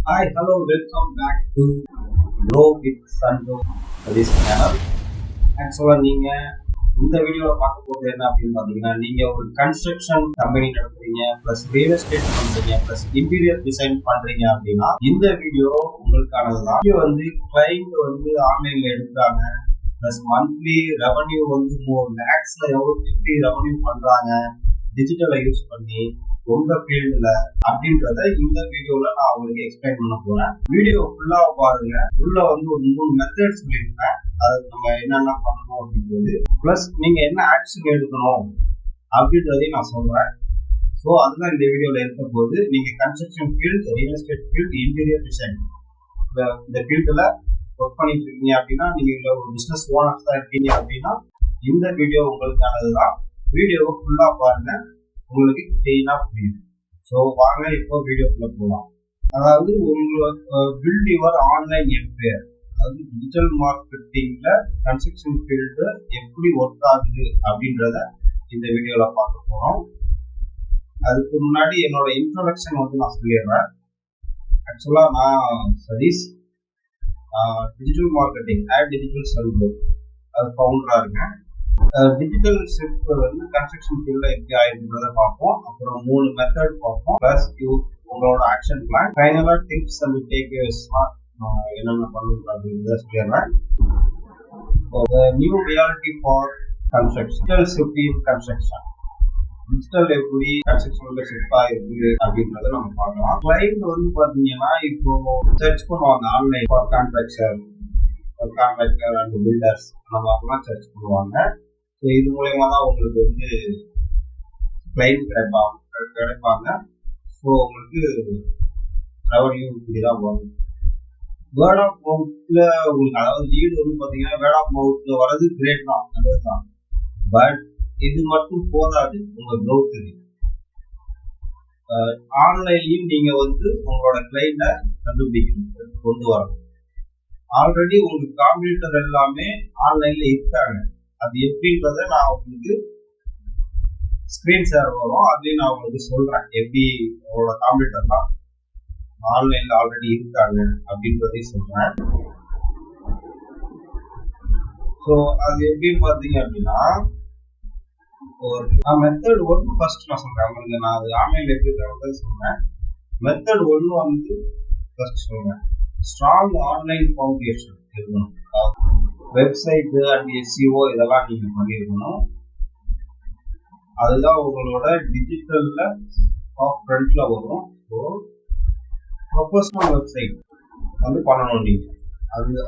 Hi, hello, welcome back to Grow with Sandu this channel. ஆக்சுவலாக நீங்கள் இந்த வீடியோவில் பார்க்க போகிறது என்ன அப்படின்னு பார்த்தீங்கன்னா, நீங்கள் ஒரு கன்ஸ்ட்ரக்ஷன் கம்பெனி நடத்துறீங்க, ப்ளஸ் ரியல் எஸ்டேட் பண்ணுறீங்க, ப்ளஸ் இன்டீரியர் டிசைன் பண்ணுறீங்க அப்படின்னா இந்த வீடியோ உங்களுக்கானது தான். இது கிளைண்ட் ஆன்லைனில் எடுக்கிறாங்க, ப்ளஸ் மந்த்லி ரெவன்யூ 4 lakhsல எப்படி ரெவன்யூ பண்ணுறாங்க டிஜிட்டலை யூஸ் பண்ணி உங்க ஃபீல்டுல அப்படின்றத இந்த வீடியோல நான் உங்களுக்கு எக்ஸ்பிளைன் பண்ண போறேன். வீடியோ ஃபுல்லா பாருங்க. உள்ள ஒரு 3 மெத்தட் சொல்லியிருக்கேன், அது நம்ம என்னென்ன பண்ணணும் அப்படின்றது, பிளஸ் நீங்க என்ன ஆக்ஷன் எடுக்கணும் அப்படின்றதையும் நான் சொல்றேன். ஸோ அதுதான் இந்த வீடியோல இருக்க போது. நீங்க construction field, real estate field, interior design இந்த ஃபீல்டுல ஒர்க் பண்ணிட்டு இருக்கீங்க அப்படின்னா, நீங்க ஒரு பிசினஸ் ஓனர்ஸ் தான் இருக்கீங்க அப்படின்னா இந்த வீடியோ உங்களுக்கானதுதான். வீடியோவை ஃபுல்லா பாருங்க, உங்களுக்கு கிளீனா புரியும். ஸோ வாங்க இப்போ வீடியோக்குள்ள போகலாம். அதாவது உங்களுக்கு பில்ட் யுவர் ஆன்லைன் எம்பையர், அதாவது டிஜிட்டல் மார்க்கெட்டிங்ல கன்ஸ்ட்ரக்ஷன் ஃபீல்டு எப்படி ஒர்க் ஆகுது அப்படின்றத இந்த வீடியோல பார்க்க போறோம். அதுக்கு முன்னாடி என்னோட இன்ட்ரோடக்ஷன் நான் சொல்லிடுறேன். ஆக்சுவலா நான் Satish, digital marketing digital service அது ஃபவுண்டரா இருக்கேன். டிஜிட்டல் ஷிஃப்ட் கன்ஸ்ட்ரக்ஷன் ஃபீல்ட்ல எப்படி ஆயிருக்குன்றத பார்ப்போம். அப்புறம் 3 மெத்தட் பார்ப்போம், பிளஸ் உங்களோட ஆக்ஷன் பிளான், ஃபைனலா டிப்ஸ் அண்ட் டேக்அவேஸ் என்னென்ன பண்ணுறது அப்படின்றத சொல்லிடுறேன். New reality for construction, digital shift in construction, digital எப்படி கன்ஸ்ட்ரக்ஷன்ல ஷிஃப்ட் ஆயிருக்கு அப்படின்றத நம்ம பார்க்கலாம். கிளைண்ட் பாத்தீங்கன்னா இப்போ சர்ச் பண்ணுவாங்க online for contractor and filters, அந்த மாதிரிலாம் சர்ச் பண்ணுவாங்க. ஸோ இது மூலயமா தான் உங்களுக்கு கிளைண்ட் கிடைப்பாங்க. ஸோ உங்களுக்கு ரெவன்யூ இப்படிதான் வரும். வேர்ட் ஆஃப் மவுத்ல உங்களுக்கு, அதாவது லீடு பார்த்தீங்கன்னா வேர்ட் ஆஃப் மவுத்ல வர்றது கிரேட் தான், அதுதான். பட் இது மட்டும் போதாது உங்க க்ரோத்துக்கு. ஆன்லைன்லயும் நீங்க உங்களோட கிளைண்ட கண்டுபிடிக்கணும், கொண்டு வரணும். ஆல்ரெடி உங்களுக்கு காம்படிட்டர் எல்லாமே ஆன்லைன்ல இருக்காங்க. அது எப்படின்றத நான் உங்களுக்கு ஸ்கிரீன் ஷேர் வரும், அதுலயும் நான் உங்களுக்கு சொல்றேன் எப்படி உங்களோட காம்படிட்டர்லாம் ஆன்லைன்ல ஆல்ரெடி இருக்காங்க அப்படின்றதையும் சொல்றேன். ஸோ அது எப்படின்னு பார்த்தீங்க அப்படின்னா, ஒரு மெத்தட் 1 ஃபர்ஸ்ட் நான் சொல்றேன் உங்களுக்கு. நான் அது ஆன்லைன்ல எப்படி இருக்கிறது சொல்றேன். மெத்தட் 1 ஃபர்ஸ்ட் சொல்றேன். ஸ்ட்ராங் ஆன்லைன் ஃபவுண்டேஷன் இருக்கணும். வெப்சைட் அண்ட் எஸ்இஓ இதெல்லாம் நீங்க பண்ணிருக்கணும். அதுதான் உங்களோட டிஜிட்டல்ல டாப் ஃப்ரண்ட்ல வரும். ஸோ ப்ரொஃபஷனல் வெப்சைட் பண்ணணும் நீங்க.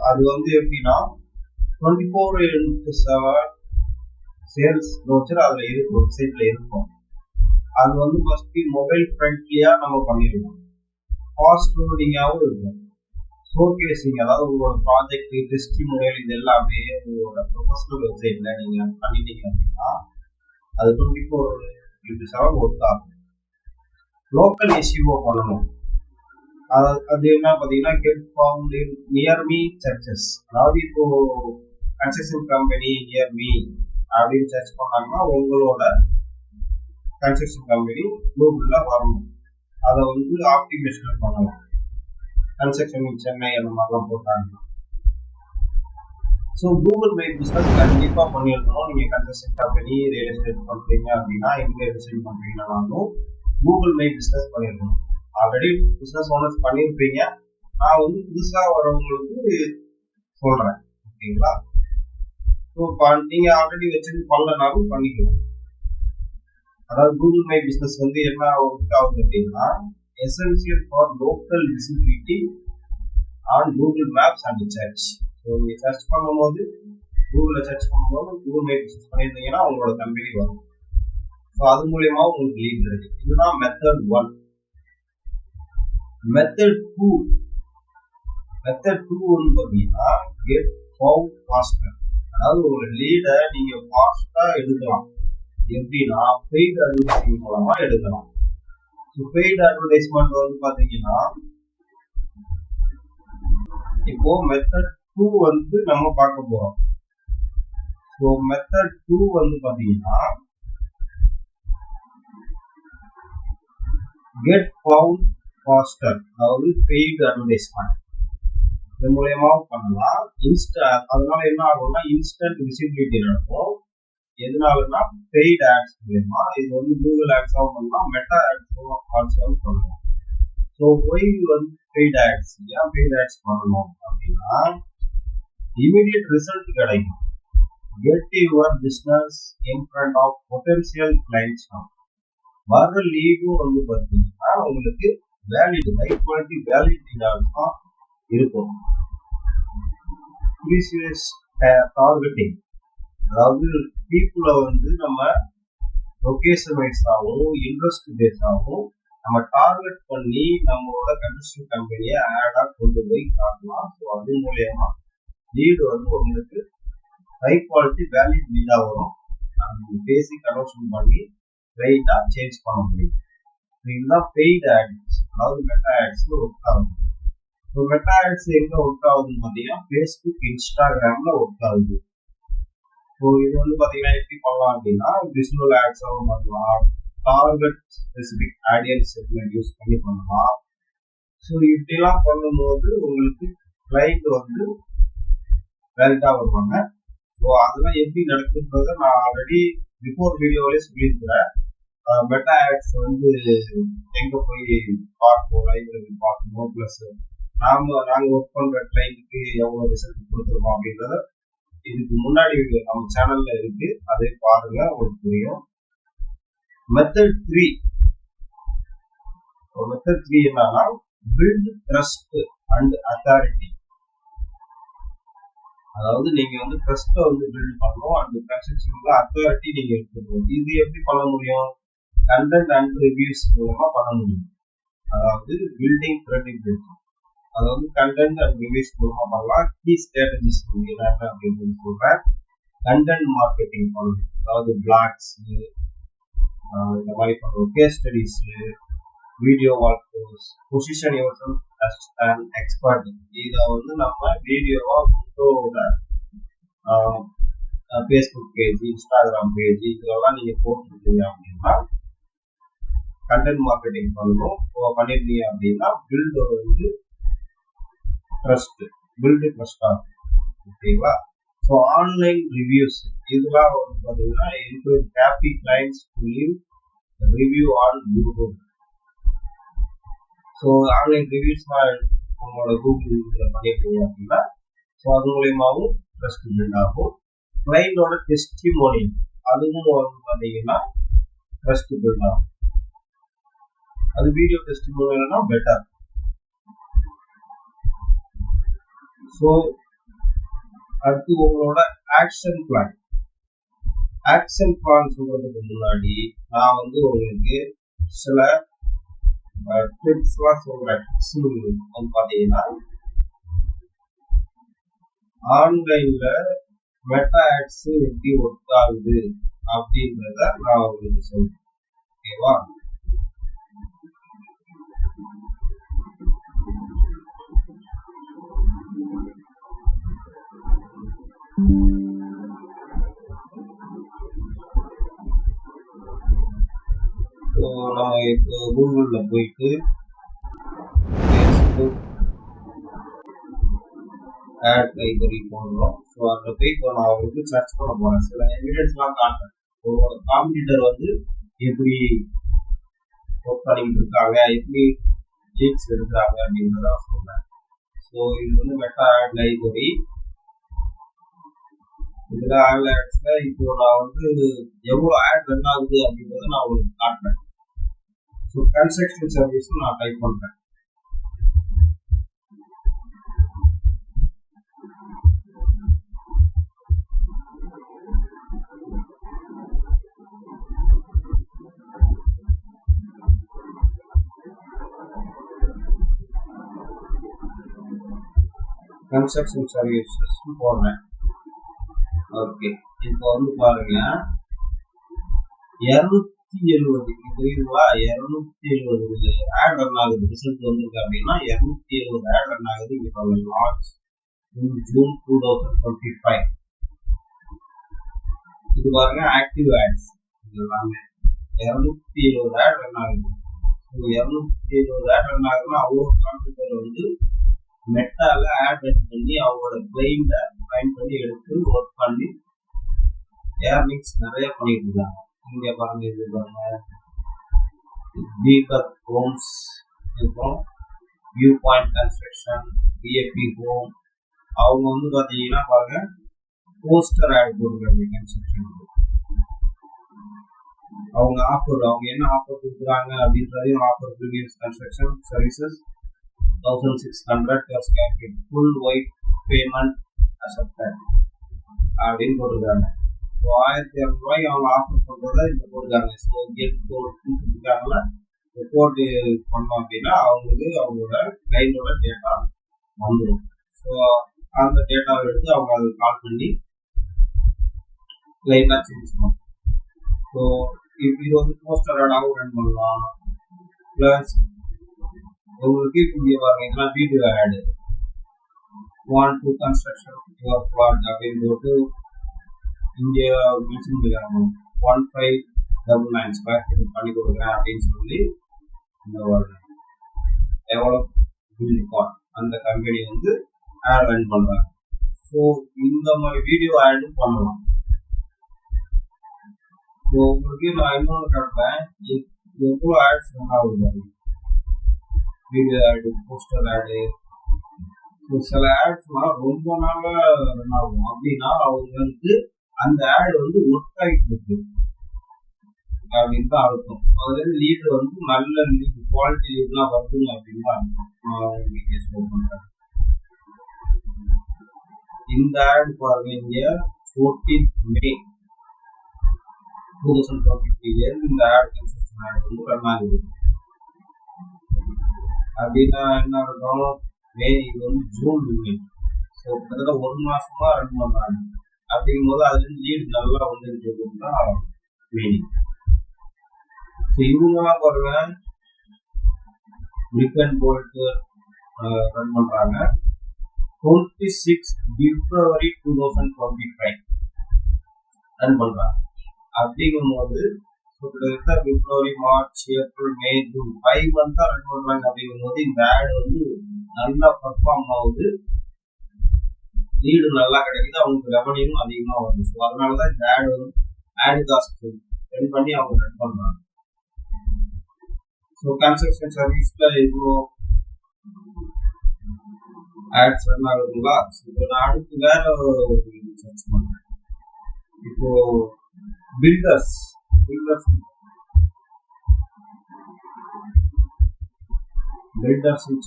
அது எப்படின்னா 24/7 சேல்ஸ் ப்ரோச்சர் அதுல இருக்கு, வெப்சைட்ல இருக்கும். அது ஃபர்ஸ்ட் மொபைல் ஃப்ரெண்ட்லியா நம்ம பண்ணிருக்கோம், ஃபாஸ்ட் லோடிங்காகவும் இருக்கும். ஷோகேசிங், அதாவது உங்களோட ப்ராஜெக்ட், டெஸ்டிமோனியல், இது எல்லாமே உங்களோட ப்ரொஃபஷனல் வெப்சைட்ல நீங்க பண்ணிட்டீங்க அப்படின்னா அது 24/7 ஒர்க் ஆகும். லோக்கல் எஸ்இஓ பண்ணணும். அது என்ன பார்த்தீங்கன்னா, get found in near me searches, அதாவது இப்போ கன்ஸ்ட்ரக்ஷன் கம்பெனி நியர் மீ அப்படின்னு சர்ச் பண்ணாங்கன்னா உங்களோட கன்ஸ்ட்ரக்ஷன் கம்பெனி கூகுள்ல வரணும். அதை ஆப்டிமேஷன் பண்ணலாம். கன்ஸ்ட்ரக்ஷன் சென்னை அந்த மாதிரிலாம் போட்டாங்க. ஸோ கூகுள் மை பிஸ்னஸ் கண்டிப்பாக பண்ணியிருக்கணும். நீங்கள் கன்ஸ்ட்ரக்ஷன் கம்பெனி, ரியல் எஸ்டேட் பண்ணுறீங்க அப்படின்னா, இன்டீரியர் டிசைன் பண்ணுறீங்கன்னாலும் கூகுள் மை பிஸ்னஸ் பண்ணியிருக்கணும். ஆல்ரெடி பிஸ்னஸ் ஓனர்ஸ் பண்ணியிருப்பீங்க. நான் புதுசாக வரவங்களுக்கு சொல்கிறேன், ஓகேங்களா? ஸோ நீங்கள் ஆல்ரெடி வச்சுட்டு பண்ணலனாலும் பண்ணிக்கலாம். அதாவது கூகுள் மை பிஸ்னஸ் என்ன ஒர்க் ஆகுது அப்படின்னா, essential for local visibility on Google Maps and search. So நீங்கள் சர்ச் பண்ணும்போது, கூகுளில் சர்ச் பண்ணும்போது கூகுள் மை பிஸ்னஸ் பண்ணியிருந்தீங்கன்னா உங்களோட கம்பெனி வரும். ஸோ அது மூலயமா உங்களுக்கு லீட் கிடைக்கும். இதுதான் மெத்தட் 1. மெத்தட் 2 பார்த்தீங்கன்னா கெட் ஃபவுண்ட் ஃபாஸ்டர், அதாவது ஒரு லீடை நீங்கள் ஃபாஸ்ட்டாக எடுக்கலாம். எப்படின்னா பெய்ட் அட்வர்டைசிங் மூலமா எடுக்கலாம். பெய்ட் அட்வர்டைஸ்மெண்ட் பாத்தீங்கன்னா, இப்போ மெத்தட் 2 நம்ம பார்க்க போறோம். ஸோ மெத்தட் 2 பாத்தீங்கன்னா get found ஃபாஸ்டர், அதாவது பெய்டு அட்வர்டைஸ்மெண்ட் இது மூலயமா பண்ணலாம். அதனால என்ன ஆகும்னா இன்ஸ்டன்ட் விசிபிலிட்டி நடக்கும். எதனாலன்னா பெய்டு ஆட்ஸ் மூலயமா. இது வந்து கூகுள் ஆட்ஸாகவும் பண்ணலாம், மெட்டா ஆட்ஸாகவும் பண்ணலாம். ஸோ ஒய் வந்து பெய்டு ஆட்ஸ், ஏன் பெய்டு ஆட்ஸ் பண்ணணும் அப்படின்னா இமீடியட் ரிசல்ட் கிடைக்கும். Get your business in front of potential clients. வர்ற லீடும் வந்து பார்த்தீங்கன்னா உங்களுக்கு வேலிட், ஹை குவாலிட்டி வேலிடினால தான் இருக்கும். ப்ரீசியஸ் டார்கெட்டிங், அதாவது பீப்புளை வந்து நம்ம லொகேஷன் வைஸாகவும் இன்ட்ரெஸ்ட் பேஸாகவும் நம்ம டார்கெட் பண்ணி நம்மளோட கன்ஸ்ட்ரக்ஷன் கம்பெனியை ஆடாக கொண்டு போய் காட்டலாம். ஸோ அது மூலயமா லீடு வந்து உங்களுக்கு ஹை குவாலிட்டி வேலிட் லீடாக வரும். அந்த பேசிக் கன்வர்ஷன் பண்ணி ரைட்டாக சேஞ்ச் பண்ண முடியும். இதுதான் பெய்டு ஆட்ஸ், அதாவது மெட்டா ஆட்ஸ்ல ஒர்க் ஆகுது. ஸோ மெட்டா ஆட்ஸ் எங்க ஒர்க் ஆகுதுன்னு பார்த்தீங்கன்னா ஃபேஸ்புக், இன்ஸ்டாகிராம்ல ஒர்க் ஆகுது. ஸோ இது வந்து பார்த்தீங்கன்னா எப்படி பண்ணலாம் அப்படின்னா விசுவல் ஆட்ஸாகவும் பண்ணலாம், target specific audience segment use பண்ணி பண்ணலாம். ஸோ இப்படிலாம் பண்ணும்போது உங்களுக்கு கிளைண்ட் வந்து வேலிட்டாக வருவாங்க. ஸோ அதெல்லாம் எப்படி நடக்குன்றத நான் ஆல்ரெடி பிஃபோர் வீடியோவிலே சொல்லியிருக்கிறேன். மெட்டா ஆட்ஸ் வந்து எங்க போய் பார்ப்போம், லைப்ரரி பார்க்கணும், பிளஸ் நாங்கள் ஒர்க் பண்ற கிளைண்ட்டுக்கு எவ்வளோ ரிசல்ட் கொடுத்துருக்கோம் அப்படின்றத இதுக்கு முன்னாடி வீடியோ நம்ம சேனல்ல இருக்கு, அதை பாருங்க, உங்களுக்கு புரியும். மெத்தட் 3 என்னன்னா பில்ட் ட்ரஸ்ட் அண்ட் அத்தாரிட்டி. அதாவது நீங்க வந்து ட்ரஸ்ட்டை வந்து பில்ட் பண்ணணும், அந்த கன்ஸ்ட்ரக்ஷன்ல அத்தாரிட்டி நீங்க எடுத்துக்கணும். இது எப்படி பண்ண முடியும்? கண்டென்ட் அண்ட் ரிவ்யூஸ் மூலமா பண்ண முடியும். அதாவது பில்டிங் கிரெடிபிலிட்டி, அதாவது கண்டென்ட் அண்ட் ரிவ்யூஸ் மூலமா பண்ணலாம். கீ ஸ்ட்ராட்டஜிஸ் என்ன அப்படின்னு சொல்றேன். கண்டென்ட் மார்க்கெட்டிங் பண்ணணும், அதாவது பிளாக்ஸ் இந்த மாதிரி பண்ணுவோம், case studies, video walkthroughs, position yourself as an expert. இதை வந்து நம்ம வீடியோவா ஃபோட்டோவோட ஃபேஸ்புக் பேஜ், இன்ஸ்டாகிராம் பேஜ் இதெல்லாம் நீங்க போட்டுருக்கீங்க அப்படின்னா கண்டென்ட் மார்க்கெட்டிங் பண்ணணும். பண்ணிருக்கீங்க அப்படின்னா பில்டு வந்து ட்ரஸ்ட், பில்டு ட்ரஸ்டா ஓகேங்களா. ஸோ ஆன்லைன் ரிவ்யூஸ் இதெல்லாம் வந்து பார்த்தீங்கன்னா encourage happy clients to leave review on Google. So online ரிவ்யூஸ்லாம் உங்களோட கூகுள் இதில் பண்ணிருக்கீங்க அப்படின்னா ஸோ அது மூலயமாவும் ட்ரஸ்ட் பில்ட் ஆகும். கிளைண்டோட டெஸ்டிமோனியல் அதுவும் வந்து பார்த்தீங்கன்னா ட்ரஸ்ட் பில்ட் ஆகும். அது வீடியோ டெஸ்டிமோனியல்னா பெட்டர். ஸோ அடுத்து உங்களோட ஆக்ஷன் பிளான். ஆக்ஷன் பிளான் சொல்றதுக்கு முன்னாடி நான் வந்து உங்களுக்கு சில டிப்ஸ்லாம் சொல்றேன். வந்து பார்த்தீங்கன்னா ஆன்லைன்ல மெட்டா ஆட்ஸ் எப்படி ஒர்க் ஆகுது அப்படின்றத நான் உங்களுக்கு சொல்றேன். ஓகேவா? ஸோ நம்ம இப்போ கூகுளில் போயிட்டு ஃபேஸ்புக் ஆட் லைப்ரரி போடுறோம். ஸோ அதில் போய் இப்போ நான் உங்களுக்கு சர்ச் பண்ண போகிறேன், சில எவிடன்ஸ்லாம் காட்டுறேன். ஒரு காம்படிட்டர் வந்து எப்படி ஒர்க் பண்ணிட்டு இருக்காங்க, எப்படி லீட்ஸ் எடுக்கிறாங்க அப்படின்றத சொல்கிறேன். ஸோ இது வந்து மெட்டா ஆட் லைப்ரரி. இதில் ஆட் ஆட்ஸ்ல இப்போ நான் வந்து எவ்வளோ ஆட் ரன் ஆகுது அப்படின்றத நான் உங்களுக்கு காட்டுறேன். ஸோ கன்ஸ்ட்ரக்ஷன் சர்வீஸும் நான் டைப் பண்ணுறேன். கன்ஸ்ட்ரக்ஷன் சர்வீசஸ் போடுறேன். ஓகே, இப்போ வந்து பாருங்க 270 புரியுதுங்களா? 270 ஆட் ரன் ஆகுது. ரிசல்ட் வந்திருக்கு அப்படின்னா 270 ஆட் ரன் ஆகுது. இங்க பாருங்க, லான்ச் ஜூன் 2025. இது பாருங்க ஆக்டிவ் ஆட்ஸ். இது எல்லாமே 270 ஆட் ரன் ஆகுது. 220 ஆட் ரன் ஆகுதுன்னா அவ்வளோ கம்ப்யூட்டர் வந்து மெட்டால ஆட் ரன் பண்ணி அவங்களோட பிரெயினை ஃபைன் பண்ணி எடுத்து ஒர்க் பண்ணி ஏர்னிங்ஸ் நிறைய பண்ணிட்டு இருக்காங்க. இங்கே பாருங்க, இது பாருங்க, தீபக் ஹோம்ஸ் இருக்கும், view point construction, PAP home. அவங்க வந்து பார்த்தீங்கன்னா பாருங்க, போஸ்டர் ஆட் போடுறாங்க கன்ஸ்ட்ரக்ஷனுக்கு. அவங்க என்ன ஆஃபர் கொடுக்குறாங்க அப்படின்றதையும், offer previous construction services 1600 per square feet, full white payment accepted அப்படின்னு போட்டுருக்காங்க. ஸோ 1200 அவங்க ஆஃபர் பண்ணுறத இந்த போட்டுருக்காங்க. ஸோ கெட் கோட் கொடுத்துருக்காங்களா, கோட் பண்ணோம் அப்படின்னா அவங்களுக்கு அவங்களோட கிளைண்டோட டேட்டா வந்துடும். ஸோ அந்த டேட்டாவை எடுத்து அவங்க அதை கால் பண்ணி கிளைண்டாக சேஞ்ச் பண்ணும். ஸோ இது வந்து போஸ்டர் ஆடாகவும் ரன் பண்ணலாம். ப்ளஸ் உங்களுக்கு இங்கே பாருங்க, இதெல்லாம் video ad, want to construction your plot அப்படின்னு போட்டு இங்கே மென்ஷன் பண்ணிக்கிறாங்க. 1599 ஸ்கொயர் ஃபீட் பண்ணி கொடுக்குறேன் அப்படின்னு சொல்லி இந்த எவ்வளோ பில்ட் அந்த கம்பெனி வந்து ஆட் ரன் பண்ணுறாங்க. ஸோ இந்த மாதிரி வீடியோ ஆடும் பண்ணலாம். ஸோ உங்களுக்கு நான் இன்னொன்று காட்டுறேன், எவ்வளோ ஆட்ஸ் ரன் ஆகுது, வீடியோ ஆடு, போஸ்டர் ஆடு. ஸோ சில ஆட்ஸ்லாம் ரொம்ப நாளாக ரன் ஆகும். அப்படின்னா அவங்க வந்து அந்த ஆடு வந்து ஒர்க் ஆகிட்டு இருக்கு அப்படின்னு தான் அர்த்தம். அதுலேருந்து லீடு வந்து நல்ல லீடு, குவாலிட்டி லீட்லாம் வருதுங்க அப்படின்னு தான் அர்த்தம். ஷோ பண்ணுறேன். இந்த ஆடு பாருங்க, இங்கே 14th May 2023 இந்த ஆட் கன்ஸ்ட்ரக்ஷன் ஆட் வந்து ரன் ஆகுது. அப்படின்னா என்ன இருக்கும், இது வந்து ஜூன் மே. ஸோ கிட்டத்தட்ட 1 மாசமா ரன் பண்றாங்க. அப்படிங்கும் போது அதுல இருந்து லீடு நல்லா வந்துருக்குன்னு தான் மீனிங். ஸோ இவங்கெல்லாம் பாருங்க, பிரிக் அண்ட் போல்ட் ரன் பண்றாங்க. 26 February 2025 ரன் பண்றாங்க. அப்படிங்கும் போது கிட்டத்தட்ட பிப்ரவரி, மார்ச், ஏப்ரல், மே, ஜூன் 5 மந்த் தான் ரன் பண்றாங்க. அப்படிங்கும் போது இந்த ஆடு வந்து நல்லா பர்ஃபார்ம் ஆகுது, லீடு நல்லா கிடைக்குது, அவங்களுக்கு ரெவன்யூவும் அதிகமாக வருது. ஸோ அதனாலதான் இந்த ஆடு வந்து ஆடு காஸ்ட் ரன் பண்ணி அவங்க ரன் பண்றாங்க. ஸோ கன்ஸ்ட்ரக்ஷன் சர்வீஸ்ல இவ்வளோ ஆட்ஸ் ரன் ஆகுதுங்களா. இப்போ நான் அடுத்து வேற சர்ச் பண்றேன். இப்போ பில்டர்ஸ்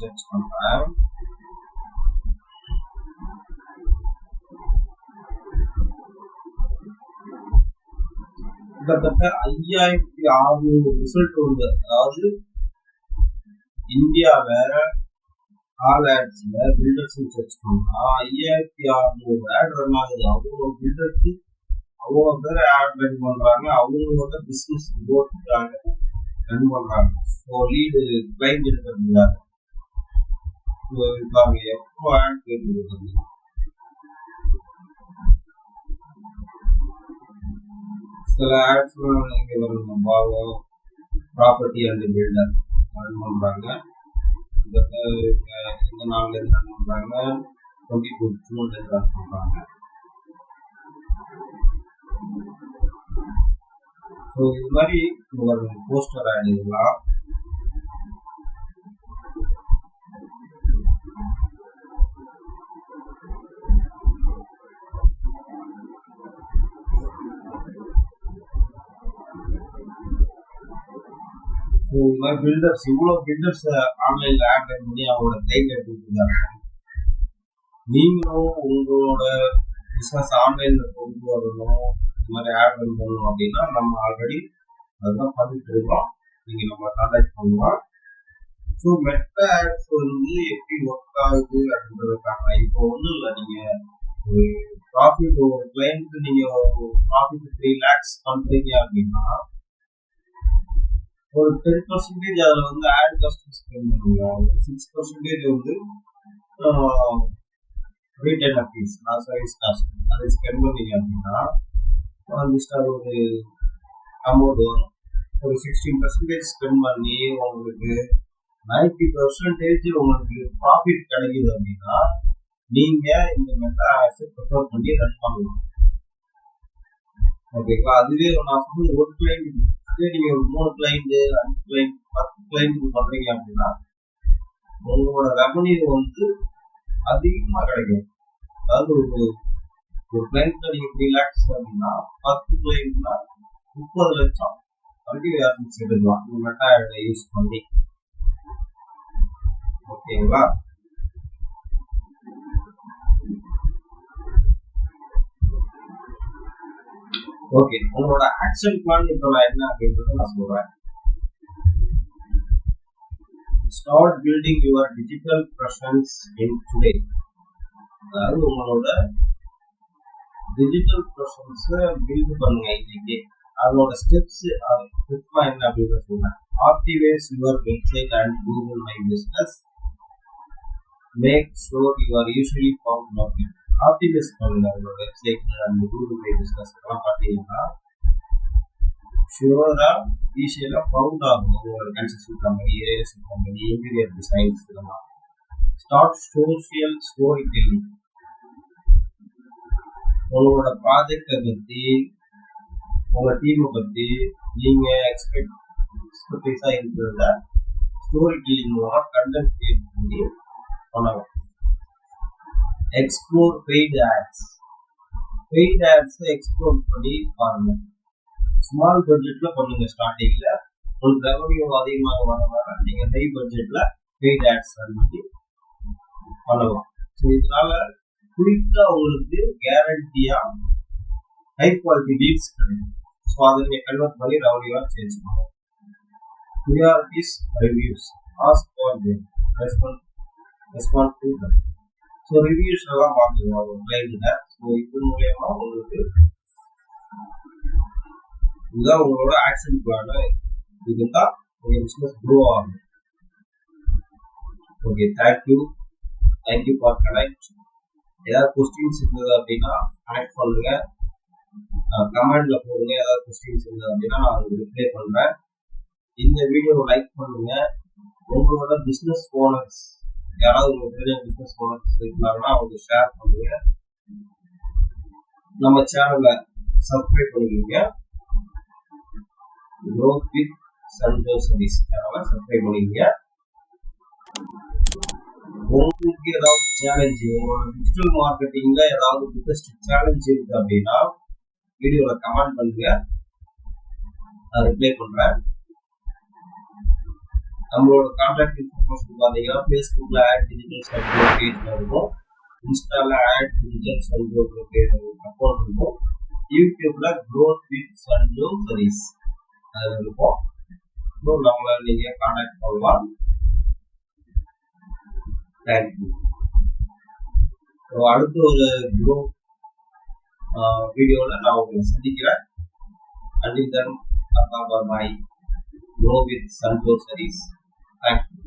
சர்ச் பண்றேன். கிட்டத்தட்ட 5600 ரிசல்ட் வருது. அதாவது இந்தியால ஆல் ஆட்ஸ்ல பில்டர்ஸ் சர்ச் பண்ணா 5600 ஆட் ரன் ஆகுது. அவ்வளோ பில்டருக்கு அவ்வளோ பேர் ஆட் ரன் பண்றாங்க. அவங்களோட பிசினஸ் க்ரோத்துக்காக ரன் பண்றாங்க. ஸோ லீடு கிளைண்ட் எடுக்கிறதுக்காக. ஸோ பாருங்க எப்போ ஆட் கேட்குறது. சில ஆட்ஸ் இங்கே வருங்க, பாவோ ப்ராப்பர்ட்டி அண்ட் பில்டர் ரன் பண்றாங்க. இந்த நாள்ல இருந்து ரன் பண்றாங்க, 22 ஜூன்ல இருந்து ரன் பண்றாங்க. ஸோ இது மாதிரி ஒரு போஸ்டர் ஆட் இதெல்லாம் பில்டர்ஸ் இவ்வளோ பில்டர்ஸ் ஆன்லைன்ல ஆட் பண்ணி அவங்களோட கிளைண்ட் எடுத்துருக்காங்க. நீங்களும் உங்களோட பிஸ்னஸ் ஆன்லைன்ல கொண்டு வரணும், இந்த மாதிரி ஆட் ரன் பண்ணணும் அப்படின்னா நம்ம ஆல்ரெடி அதுதான் பண்ணிட்டு இருக்கோம். நீங்க நம்ம கான்டாக்ட் பண்ணலாம். ஸோ மெட்டா ஆட்ஸ் வந்து எப்படி ஒர்க் ஆகுது அப்படின்றதுக்காக இப்போ ஒன்றும் இல்லை. நீங்க ப்ராஃபிட் ஒரு கிளைண்ட்டுக்கு நீங்க ப்ராஃபிட் 3 lakhs பண்றீங்க அப்படின்னா ஒரு 10% அதில் வந்து ஆட் காஸ்ட் ஸ்பெண்ட் பண்ணுவீங்க. 6% வந்து ரீட்டைலர் ஃபீஸ், சர்வீஸ் காஸ்ட் அதை ஸ்பெண்ட் பண்ணீங்க அப்படின்னா ஜஸ்ட் அது ஒரு அமௌண்ட் வரும். ஒரு 16% ஸ்பெண்ட் பண்ணி உங்களுக்கு 90% உங்களுக்கு ப்ராஃபிட் கிடைக்குது அப்படின்னா நீங்க இந்த மெட்டா ஆட்ஸை ப்ரிஃபர் பண்ணி ரன் பண்ணலாம். ஓகேங்களா? அதுவே நான் சொல்றது ஒரு கிளைண்ட், அதே நீங்க ஒரு 3 கிளைண்ட் 5 கிளைண்ட் 10 கிளைண்ட்டுக்கு பண்றீங்க அப்படின்னா உங்களோட ரெவன்யூ வந்து அதிகமா கிடைக்கும். அதாவது ஒரு கிளைண்ட்ல நீங்க 3 lakhs அப்படின்னா 10 கிளைண்ட்னா 30 லட்சம் வரைக்கும் ஏர்னிங்ஸ் எடுக்கலாம் இந்த மெட்டா ஆடை யூஸ் பண்ணி. ஓகேங்களா? ஓகே, உங்களோட ஆக்ஷன் பிளான் இப்போ நான் என்ன அப்படின்றத நான் சொல்றேன். Start building your digital presence in today. அதாவது உங்களோட டிஜிட்டல் பிரசன்ஸை பில்ட் பண்ணுங்க இன்னைக்கு. அதோட ஸ்டெப்ஸ் என்ன அப்படின்னு சொல்றேன். Activate your website and Google my business. Make sure you are usually found login. Optimize பண்ணுங்க உங்களோட website and Google my business எல்லாம் பார்த்தீங்கன்னா ஷூரா ஈஸியாக ஃபவுண்ட் ஆகும். உங்களோட construction company, real estate company, interior designs இதெல்லாம். Start social story telling. உங்களோட ப்ராஜெக்டை பற்றி, உங்க டீமை பற்றி நீங்க எக்ஸ்பெக்டீஸா இருக்கிறத ஸ்டோரி டெல்லிங் மூலமா கண்டென்ட் கிரியேட் பண்ணி பண்ணலாம். Explore paid ads. பெய்ட் ஆட்ஸை எக்ஸ்ப்ளோர் பண்ணி பாருங்க. ஸ்மால் பட்ஜெட்ல பண்ணுங்க. ஸ்டார்டிங்ல உங்களுக்கு ரெவன்யூ அதிகமாக வர நீங்க ஹை பட்ஜெட்ல பெய்ட் ஆட்ஸ் ரன் பண்ணி பண்ணலாம். ஸோ இதனால குயிக்கா உங்களுக்கு கேரண்டியா ஹை குவாலிட்டி லீட்ஸ் கிடைக்கும். ஸோ அதை நீங்க கன்வெர்ட் பண்ணி ரெவன்யூவா சேஞ்ச் பண்ணலாம். Priorities reviews. Ask for them, respond to them. So reviews எல்லாம் பார்த்துக்கோங்க ஒரு கிளைண்ட்ல. ஸோ இது மூலயமா உங்களுக்கு இதுதான் உங்களோட ஆக்ஷன் பிளான். இதுதான் உங்க பிசினஸ் க்ரோ ஆகும். Okay, thank you for connect. ஏதாவது கொஸ்டின்ஸ் இருந்தது அப்படின்னா கனெக்ட் பண்ணுங்க, கமெண்ட்ல போடுங்க. ஏதாவது கொஸ்டின்ஸ் இருந்தது அப்படின்னா நான் அதுக்கு ரிப்ளை பண்றேன். இந்த வீடியோவை லைக் பண்ணுங்க. உங்களோட பிசினஸ் ஓனர்ஸ் யாராவது உங்களுக்கு தெரிஞ்ச பிசினஸ் ஓனர்ஸ் இருந்தாங்கன்னா அவங்களுக்கு ஷேர் பண்ணுங்க. நம்ம சேனலை சப்ஸ்கிரைப் பண்ணிக்கோங்க. growth with Sanjay Service சேனலை சப்ஸ்கிரைப் பண்ணிக்கோங்க. உங்களுக்கு ஏதாவது சேலஞ்ச், உங்களோட டிஜிட்டல் மார்க்கெட்டிங்ல ஏதாவது பிக்கஸ்ட் சேலஞ்ச் இருக்கு அப்படின்னா வீடியோல கமெண்ட் பண்ணுங்க, நான் ரிப்ளை பண்றேன். நம்மளோட கான்டாக்ட் இன்ஃபர்மேஷன் பார்த்தீங்கன்னா ஃபேஸ்புக்ல ஆட் டிஜிட்டல் சர்வோ பேஜ்ல இருக்கும், இன்ஸ்டால ad digital Servo page account இருக்கும், யூடியூப்ல growth with Sanjay Service அதில் இருக்கும். ஸோ நம்மளை நீங்க கான்டாக்ட் பண்ணலாம். தேங்க்யூ. அடுத்த ஒரு க்ரோ வீடியோவில் நான் உங்களை சந்திக்கிறேன். Until then, bye. Grow with Sanjay Service. Thank you.